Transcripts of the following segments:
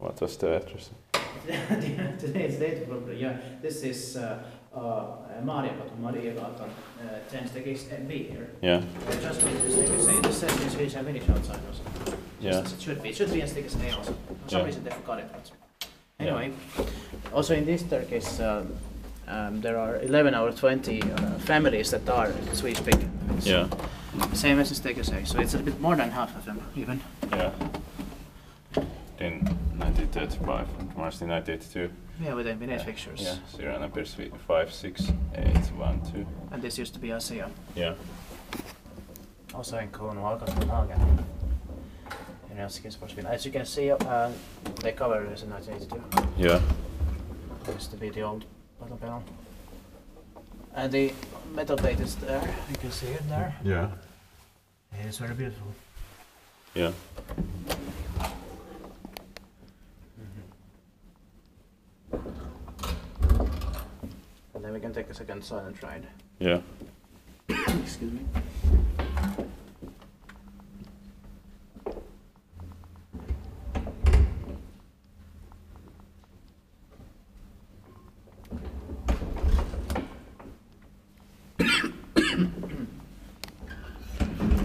What was the address? Today's date probably, yeah. This is Mariankatu, 10 stakes B here. Yeah. Just what this thing is saying. This says this is a village outside also. Yeah. It should be in stakes A also. For some reason they forgot it. But anyway, also in this staircase, there are 11 out of 20 families that are Swedish speaking. Yeah. Same as in stakes A, so it's a bit more than half of them even. Yeah. In 1935 and mostly 1982. Yeah, with the fixtures. Yeah, serial numbers 5, 6, 8, 1, 2. And this used to be Asia. Yeah. Also in Kone, Copenhagen. In Helsinki, Finland. As you can see, the cover is in 1982. Yeah. Used to be the old bottom panel. And the metal plate is there. You can see it there. Yeah. It's very beautiful. Yeah. And then we can take a second silent ride. Yeah. Excuse me.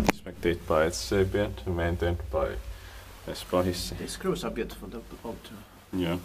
Inspected by its sapient, maintained by Espahissi. The screws are beautiful, the old too. Yeah.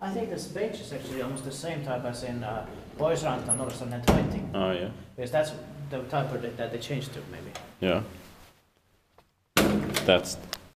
I think this bench is actually almost the same type as in Boisranta, Northern and Twenting. Oh, yeah. Because that's the type of that they changed to, maybe. Yeah. That's